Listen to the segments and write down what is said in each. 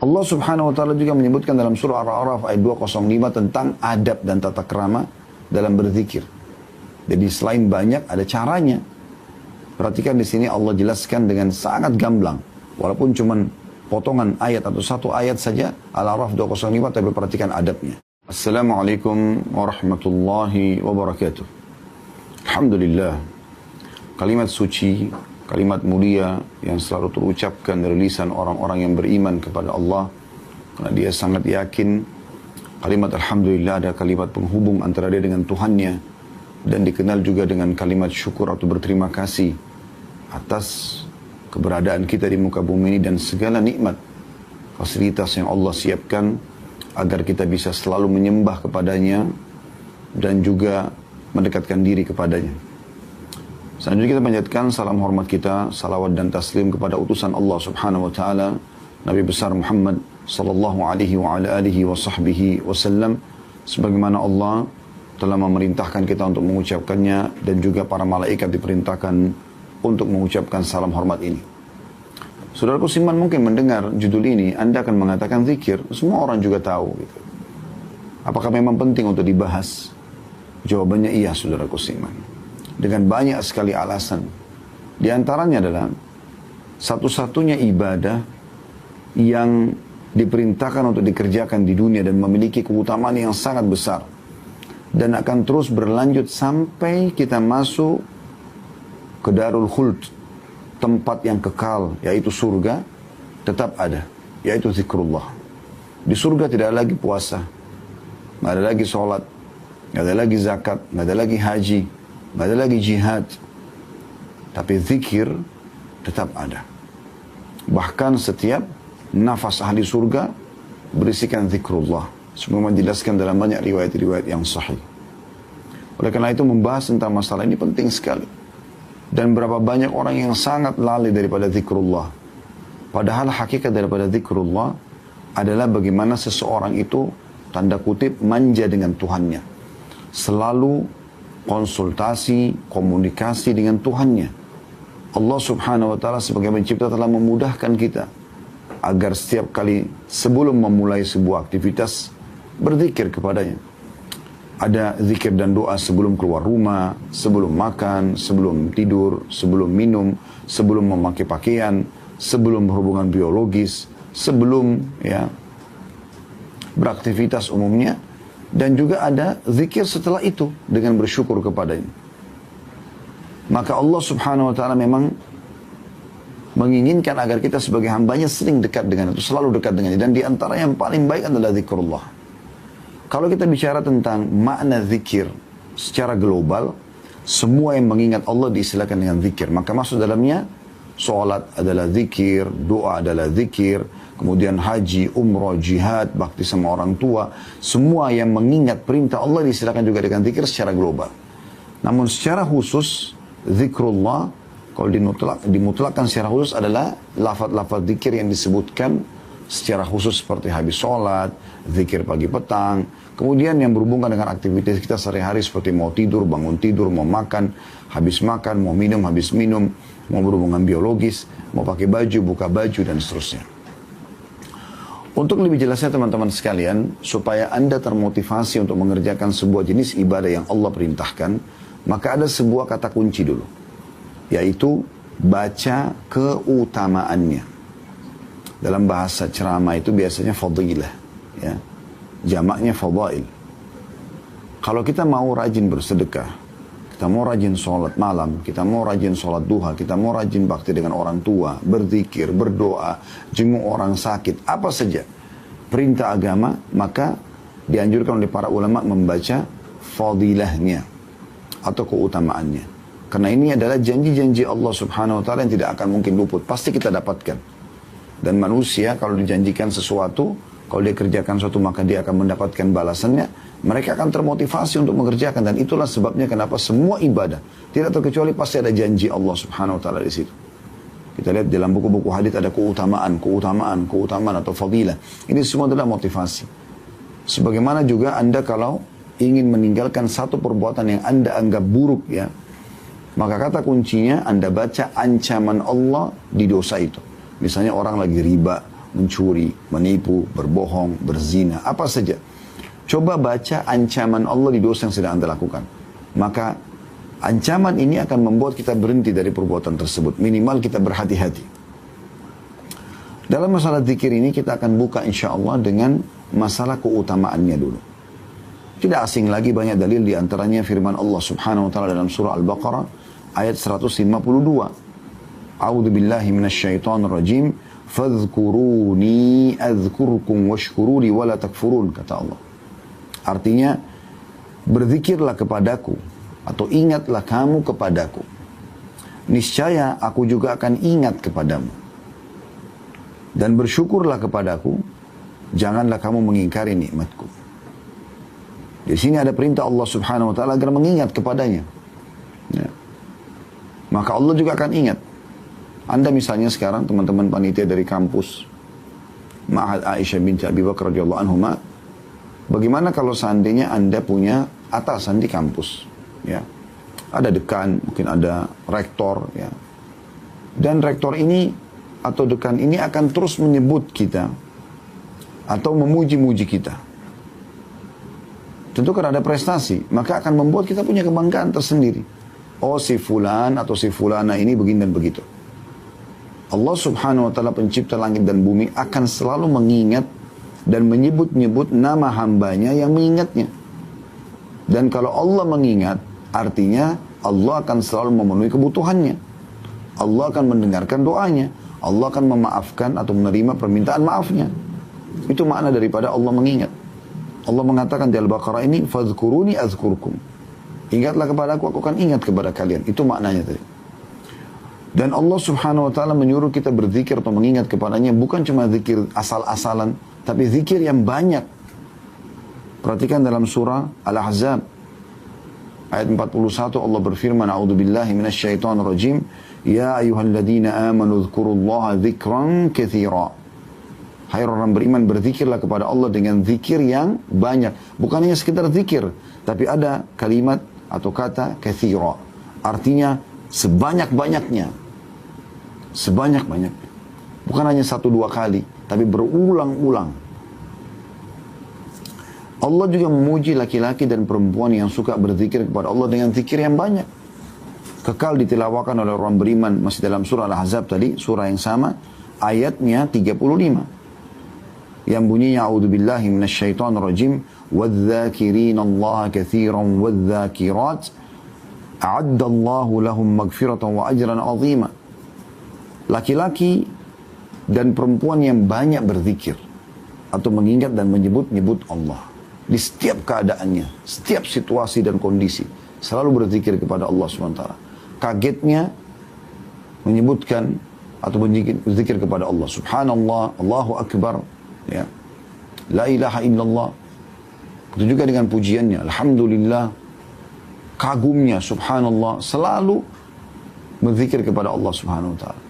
Allah subhanahu wa ta'ala juga menyebutkan dalam surah Al-A'raf ayat 205 tentang adab dan tata krama dalam berzikir. Jadi selain banyak, ada caranya. Perhatikan di sini Allah jelaskan dengan sangat gamblang. Walaupun cuma potongan ayat atau satu ayat saja, Al-A'raf 205, tapi perhatikan adabnya. Assalamualaikum warahmatullahi wabarakatuh. Alhamdulillah. Kalimat suci, kalimat mulia yang selalu terucapkan dari lisan orang-orang yang beriman kepada Allah. Karena dia sangat yakin kalimat Alhamdulillah ada kalimat penghubung antara dia dengan Tuhannya. Dan dikenal juga dengan kalimat syukur atau berterima kasih atas keberadaan kita di muka bumi ini dan segala nikmat, fasilitas yang Allah siapkan agar kita bisa selalu menyembah kepadanya dan juga mendekatkan diri kepadanya. Selanjutnya kita panjatkan salam hormat kita, salawat dan taslim kepada utusan Allah subhanahu wa ta'ala, Nabi besar Muhammad sallallahu alaihi wa ala alihi wa sahbihi wasallam, sebagaimana Allah telah memerintahkan kita untuk mengucapkannya dan juga para malaikat diperintahkan untuk mengucapkan salam hormat ini. Saudaraku Siman mungkin mendengar judul ini, Anda akan mengatakan zikir, semua orang juga tahu. Gitu. Apakah memang penting untuk dibahas? Jawabannya iya, saudaraku Siman. Dengan banyak sekali alasan. Di antaranya adalah satu-satunya ibadah yang diperintahkan untuk dikerjakan di dunia dan memiliki keutamaan yang sangat besar. Dan akan terus berlanjut sampai kita masuk ke Darul Khuld, tempat yang kekal, yaitu surga, tetap ada, yaitu zikrullah. Di surga tidak ada lagi puasa, nggak ada lagi sholat, nggak ada lagi zakat, nggak ada lagi haji, nggak ada lagi jihad. Tapi zikir tetap ada. Bahkan setiap nafas ahli surga berisikan zikrullah. Sebagaimana dijelaskan dalam banyak riwayat-riwayat yang sahih. Oleh karena itu membahas tentang masalah ini penting sekali. Dan berapa banyak orang yang sangat lalai daripada zikrullah. Padahal hakikat daripada zikrullah adalah bagaimana seseorang itu tanda kutip manja dengan Tuhannya. Selalu konsultasi, komunikasi dengan Tuhannya. Allah subhanahu wa ta'ala sebagai pencipta telah memudahkan kita agar setiap kali sebelum memulai sebuah aktivitas berzikir kepadanya. Ada zikir dan doa sebelum keluar rumah, sebelum makan, sebelum tidur, sebelum minum, sebelum memakai pakaian, sebelum berhubungan biologis, sebelum beraktivitas umumnya. Dan juga ada zikir setelah itu dengan bersyukur kepadanya. Maka Allah subhanahu wa ta'ala memang menginginkan agar kita sebagai hambanya sering dekat dengan itu, selalu dekat dengannya. Dan di antara yang paling baik adalah zikrullah. Kalau kita bicara tentang makna zikir secara global, semua yang mengingat Allah diistilahkan dengan zikir. Maka masuk dalamnya, sholat adalah zikir, doa adalah zikir, kemudian haji, umrah, jihad, bakti sama orang tua. Semua yang mengingat perintah Allah diistilahkan juga dengan zikir secara global. Namun secara khusus, zikrullah, kalau dimutlakkan secara khusus adalah lafaz-lafaz zikir yang disebutkan secara khusus seperti habis sholat, zikir pagi petang, kemudian yang berhubungan dengan aktivitas kita sehari-hari seperti mau tidur, bangun tidur, mau makan, habis makan, mau minum, habis minum, mau berhubungan biologis, mau pakai baju, buka baju, dan seterusnya. Untuk lebih jelasnya teman-teman sekalian, supaya Anda termotivasi untuk mengerjakan sebuah jenis ibadah yang Allah perintahkan, maka ada sebuah kata kunci dulu, yaitu baca keutamaannya. Dalam bahasa ceramah itu biasanya fadilah, ya. Jamaknya fadail. Kalau kita mau rajin bersedekah, kita mau rajin sholat malam, kita mau rajin sholat duha, kita mau rajin bakti dengan orang tua, berzikir, berdoa, jenguk orang sakit, apa saja perintah agama, maka dianjurkan oleh para ulama membaca fadilahnya atau keutamaannya. Karena ini adalah janji-janji Allah subhanahu wa ta'ala yang tidak akan mungkin luput. Pasti kita dapatkan. Dan manusia kalau dijanjikan sesuatu, kalau dia kerjakan sesuatu maka dia akan mendapatkan balasannya. Mereka akan termotivasi untuk mengerjakan. Dan itulah sebabnya kenapa semua ibadah, tidak terkecuali pasti ada janji Allah subhanahu wa ta'ala di situ. Kita lihat dalam buku-buku hadits ada keutamaan atau fadilah. Ini semua adalah motivasi. Sebagaimana juga Anda kalau ingin meninggalkan satu perbuatan yang Anda anggap buruk, ya, maka kata kuncinya Anda baca ancaman Allah di dosa itu. Misalnya orang lagi riba, mencuri, menipu, berbohong, berzina, apa saja. Coba baca ancaman Allah di dosa yang sedang Anda lakukan. Maka ancaman ini akan membuat kita berhenti dari perbuatan tersebut. Minimal kita berhati-hati. Dalam masalah zikir ini kita akan buka insya Allah dengan masalah keutamaannya dulu. Tidak asing lagi, banyak dalil, di antaranya firman Allah Subhanahu wa taala dalam surah Al-Baqarah ayat 152. A'udzu billahi minasyaitonir rajim. Fadhkuruni adzkurkum washkuruli wala takfurun, kata Allah. Artinya, berzikirlah kepadaku atau ingatlah kamu kepadaku. Niscaya aku juga akan ingat kepadamu. Dan bersyukurlah kepadaku, janganlah kamu mengingkari nikmatku. Di sini ada perintah Allah Subhanahu wa taala agar mengingat kepadanya. Ya. Maka Allah juga akan ingat. Anda misalnya sekarang teman-teman panitia dari kampus Ma'had Aisyah binti Abi Bakar radhiyallahu anhuma, bagaimana kalau seandainya Anda punya atasan di kampus, ya. Ada dekan, mungkin ada rektor, ya. Dan rektor ini atau dekan ini akan terus menyebut kita atau memuji-muji kita. Tentu karena ada prestasi, maka akan membuat kita punya kebanggaan tersendiri. Oh, si fulan atau si fulana ini begini dan begitu. Allah Subhanahu wa taala pencipta langit dan bumi akan selalu mengingat dan menyebut-nyebut nama hambanya yang mengingatnya. Dan kalau Allah mengingat, artinya Allah akan selalu memenuhi kebutuhannya. Allah akan mendengarkan doanya. Allah akan memaafkan atau menerima permintaan maafnya. Itu makna daripada Allah mengingat. Allah mengatakan di Al-Baqarah ini, fadhkuruni azkurkum. Ingatlah kepada aku akan ingat kepada kalian. Itu maknanya tadi. Dan Allah Subhanahu wa taala menyuruh kita berzikir atau mengingat kepadanya bukan cuma zikir asal-asalan, tapi zikir yang banyak. Perhatikan dalam surah Al-Ahzab ayat 41 Allah berfirman, a'udzubillahi minasyaitonir rajim, ya ayyuhalladzina amanu dzkurullaha dzikran katsira. Hai orang beriman, berzikirlah kepada Allah dengan zikir yang banyak. Bukan hanya sekedar zikir, tapi ada kalimat atau kata katsira. Artinya sebanyak-banyaknya. Sebanyak-banyaknya. Bukan hanya 1-2 kali, tapi berulang-ulang. Allah juga memuji laki-laki dan perempuan yang suka berzikir kepada Allah dengan zikir yang banyak. Kekal ditilawakan oleh orang beriman masih dalam surah Al-Ahzab tadi, surah yang sama, ayatnya 35. Yang bunyinya a'udzubillahi minasyaitonir rajim wadz-dzakirinallaha katsiran wadz-dzakirat a'addallahu lahum maghfiratan wa ajran 'azima. Laki-laki dan perempuan yang banyak berzikir atau mengingat dan menyebut-nyebut Allah di setiap keadaannya, setiap situasi dan kondisi, selalu berzikir kepada Allah SWT. Kagetnya menyebutkan atau berzikir kepada Allah. Subhanallah, Allahu Akbar, ya. La ilaha illallah. Itu juga dengan pujiannya, alhamdulillah, kagumnya, subhanallah, selalu berzikir kepada Allah Subhanahu wa taala.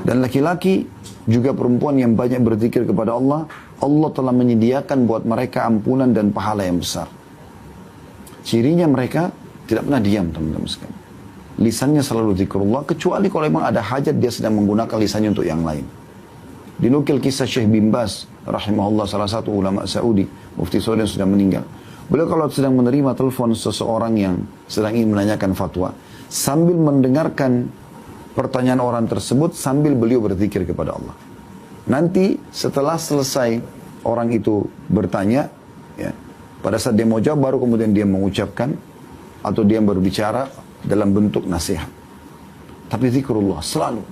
Dan laki-laki juga perempuan yang banyak berzikir kepada Allah, Allah telah menyediakan buat mereka ampunan dan pahala yang besar. Cirinya mereka tidak pernah diam, teman-teman sekalian. Lisannya selalu zikrullah, kecuali kalau memang ada hajat dia sedang menggunakan lisannya untuk yang lain. Dinukil kisah Syekh bin Baz rahimahullah, salah satu ulama Saudi, mufti Saudi yang sudah meninggal. Beliau kalau sedang menerima telepon seseorang yang sedang ingin menanyakan fatwa, sambil mendengarkan pertanyaan orang tersebut, sambil beliau berzikir kepada Allah. Nanti setelah selesai orang itu bertanya, ya, pada saat dia mau jawab baru kemudian dia mengucapkan atau dia berbicara dalam bentuk nasihat. Tapi zikrullah selalu.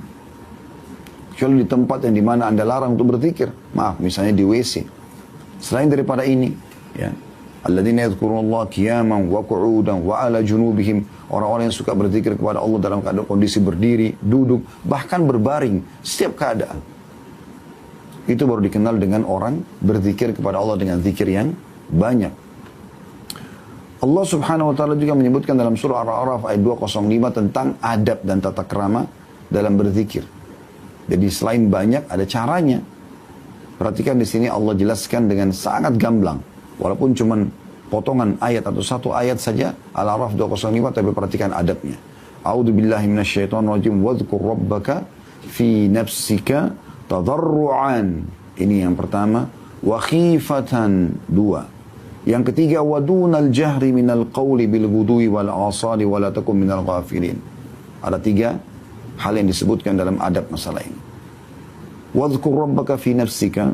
Kecuali di tempat yang dimana Anda larang untuk berzikir. Maaf, misalnya di WC. Selain daripada ini, ya, alladzina yadhkurullaha qiyaman wa qu'udan wa ala junubihim, orang-orang yang suka berzikir kepada Allah dalam keadaan kondisi berdiri, duduk, bahkan berbaring, setiap keadaan. Itu baru dikenal dengan orang berzikir kepada Allah dengan zikir yang banyak. Allah Subhanahu wa taala juga menyebutkan dalam surah Al-A'raf ayat 205 tentang adab dan tata krama dalam berzikir. Jadi selain banyak ada caranya. Perhatikan di sini Allah jelaskan dengan sangat gamblang. Walaupun cuma potongan ayat atau satu ayat saja Al-A'raf 205, tapi perhatikan adabnya. A'udzu billahi minasyaitonir rajim wadhkur rabbaka fi nafsika tadarru'an, ini yang pertama, wa khifatan, dua. Yang ketiga, wa dunal jahri minal qawli bil ghudwi wal asali wa la takum minal ghafilin. Ada tiga hal yang disebutkan dalam adab masalah ini. Wadhkur rabbaka fi nafsika,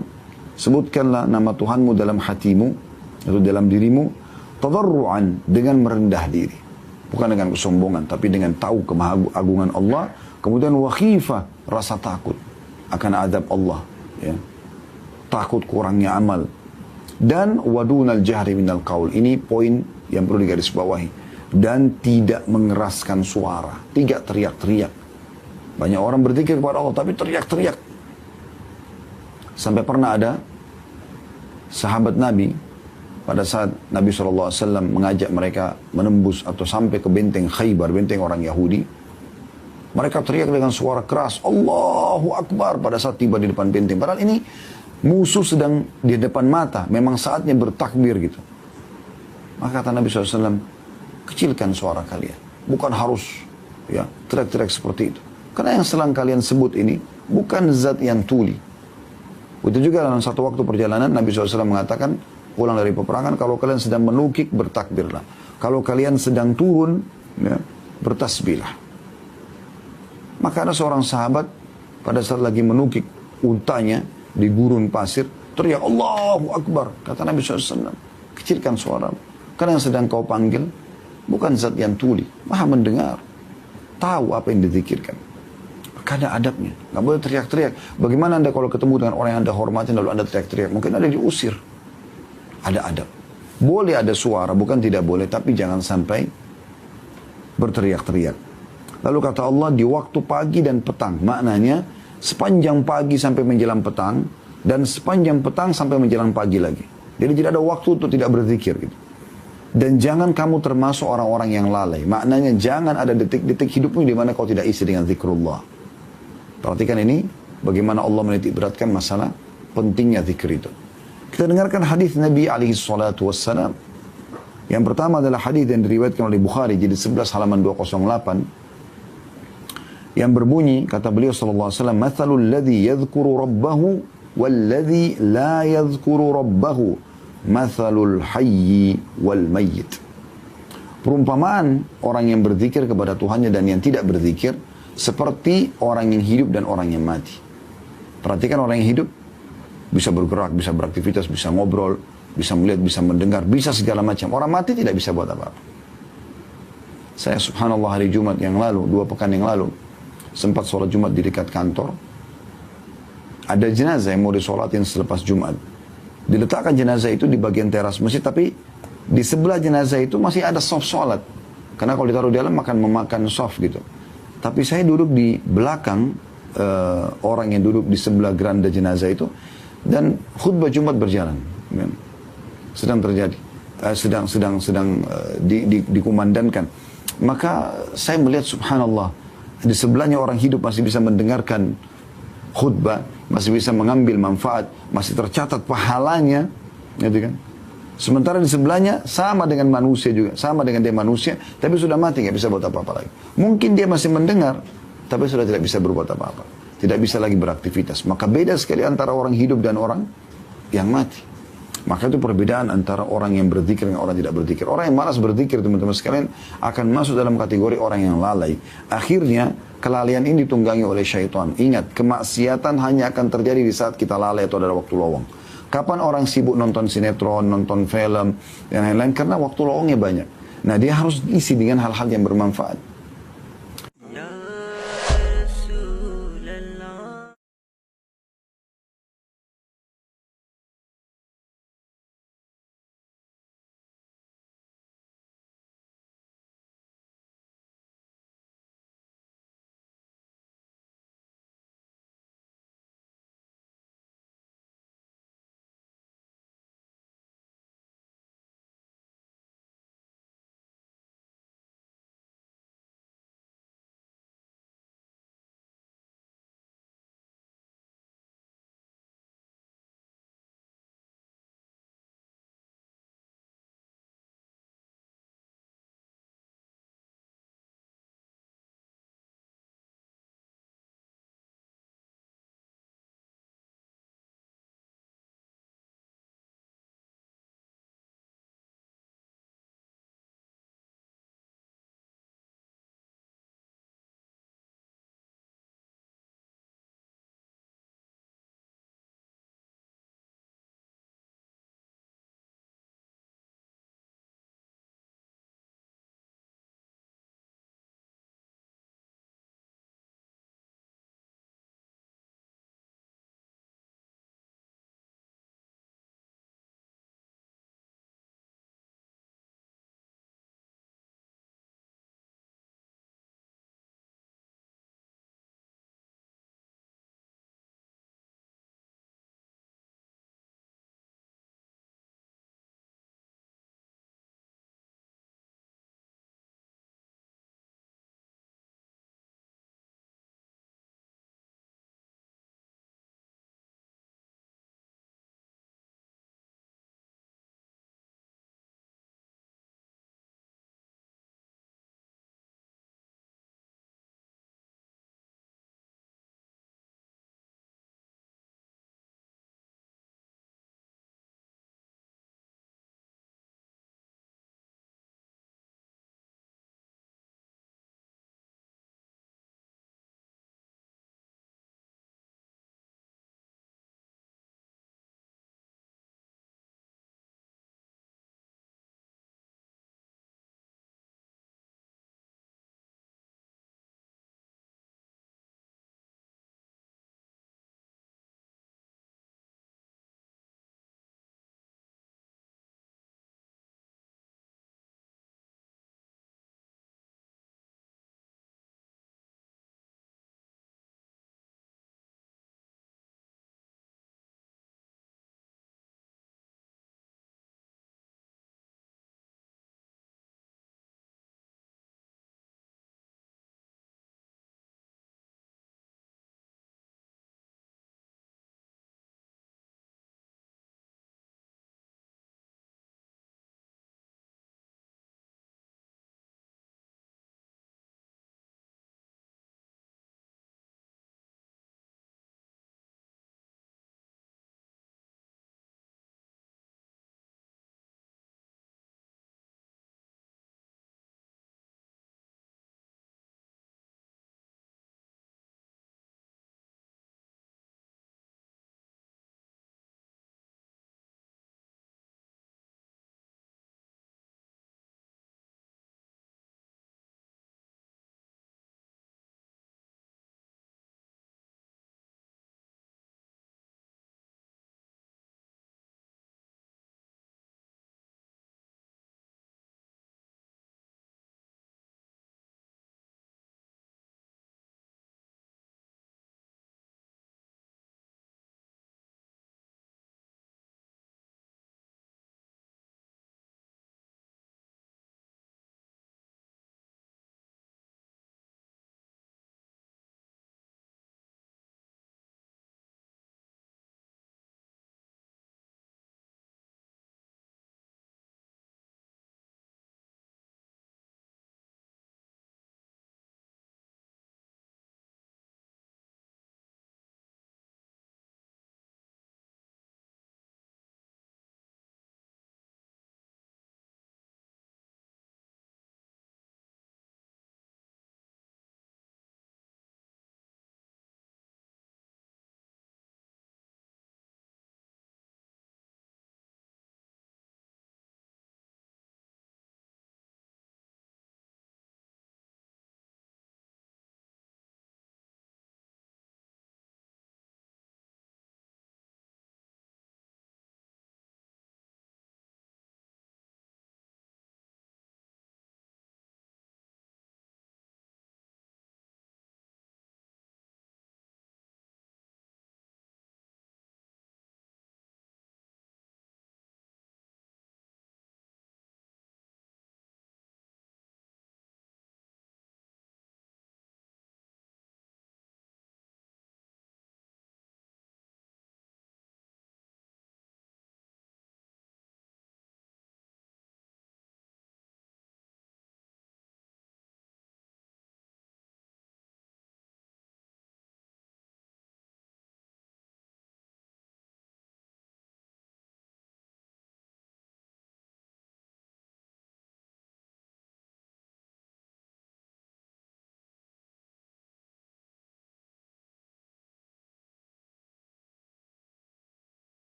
sebutkanlah nama Tuhanmu dalam hatimu atau dalam dirimu, tadarru'an, dengan merendah diri, bukan dengan kesombongan, tapi dengan tahu kemahagungan Allah. Kemudian wa khifah, rasa takut akan adab Allah, ya. Takut kurangnya amal. Dan wadunal jahri minal qaul, ini poin yang perlu digarisbawahi. Dan tidak mengeraskan suara, tidak teriak-teriak. Banyak orang berzikir kepada Allah tapi teriak-teriak. Sampai pernah ada sahabat Nabi, pada saat Nabi SAW mengajak mereka menembus atau sampai ke benteng Khaybar, benteng orang Yahudi, mereka teriak dengan suara keras, Allahu Akbar, pada saat tiba di depan benteng. Padahal ini musuh sedang di depan mata, memang saatnya bertakbir gitu. Maka kata Nabi SAW, kecilkan suara kalian, bukan harus ya teriak-teriak seperti itu. Karena yang sedang kalian sebut ini bukan zat yang tuli. Itu juga dalam satu waktu perjalanan Nabi SAW mengatakan, pulang dari peperangan, kalau kalian sedang menukik, bertakbirlah. Kalau kalian sedang turun, ya, bertasbihlah. Maka ada seorang sahabat pada saat lagi menukik untanya di gurun pasir, teriak Allahu Akbar. Kata Nabi SAW, kecilkan suara. Karena yang sedang kau panggil bukan zat yang tuli, maha mendengar, tahu apa yang dizikirkan. Maka ada adabnya, nggak boleh teriak-teriak. Bagaimana anda kalau ketemu dengan orang yang anda hormati lalu anda teriak-teriak, mungkin anda diusir. Ada adab. Boleh ada suara, bukan tidak boleh, tapi jangan sampai berteriak-teriak. Lalu kata Allah, di waktu pagi dan petang, maknanya sepanjang pagi sampai menjelang petang, dan sepanjang petang sampai menjelang pagi lagi. Jadi tidak ada waktu untuk tidak berzikir gitu. Dan jangan kamu termasuk orang-orang yang lalai. Maknanya jangan ada detik-detik hidupmu di mana kau tidak isi dengan zikrullah. Perhatikan ini, bagaimana Allah menitik beratkan masalah pentingnya zikir itu. Kita dengarkan hadis Nabi SAW. Yang pertama adalah hadis yang diriwayatkan oleh Bukhari, jadi 11 halaman 208. Yang berbunyi, kata beliau sallallahu alaihi wasallam, "Mathalul ladzi yadhkuru rabbahu wal ladzi la yadhkuru rabbahu, mathalul hayyi wal mayyit." Perumpamaan orang yang berzikir kepada Tuhannya dan yang tidak berzikir seperti orang yang hidup dan orang yang mati. Perhatikan, orang yang hidup bisa bergerak, bisa beraktivitas, bisa ngobrol, bisa melihat, bisa mendengar, bisa segala macam. Orang mati tidak bisa buat apa-apa. Saya subhanallah hari Jumat yang lalu, 2 pekan yang lalu, sempat sholat Jumat di dekat kantor. Ada jenazah yang mau disolatin selepas Jumat. Diletakkan jenazah itu di bagian teras masjid, tapi di sebelah jenazah itu masih ada soft sholat. Karena kalau ditaruh di dalam akan memakan soft gitu. Tapi saya duduk di belakang orang yang duduk di sebelah geranda jenazah itu, dan khutbah Jumat berjalan. Sedang terjadi. Sedang dikumandangkan. Maka saya melihat subhanallah, di sebelahnya orang hidup masih bisa mendengarkan khutbah, masih bisa mengambil manfaat, masih tercatat pahalanya, gitu kan. Sementara di sebelahnya sama dengan manusia juga, sama dengan dia manusia, tapi sudah mati, nggak bisa buat apa-apa lagi. Mungkin dia masih mendengar, tapi sudah tidak bisa berbuat apa-apa, tidak bisa lagi beraktivitas. Maka beda sekali antara orang hidup dan orang yang mati. Maka itu perbedaan antara orang yang berzikir dengan orang yang tidak berzikir. Orang yang malas berzikir, teman-teman sekalian, akan masuk dalam kategori orang yang lalai. Akhirnya, kelalaian ini ditunggangi oleh syaitan. Ingat, kemaksiatan hanya akan terjadi di saat kita lalai atau ada waktu lowong. Kapan orang sibuk nonton sinetron, nonton film, dan lain-lain? Karena waktu lowongnya banyak. Nah, dia harus isi dengan hal-hal yang bermanfaat.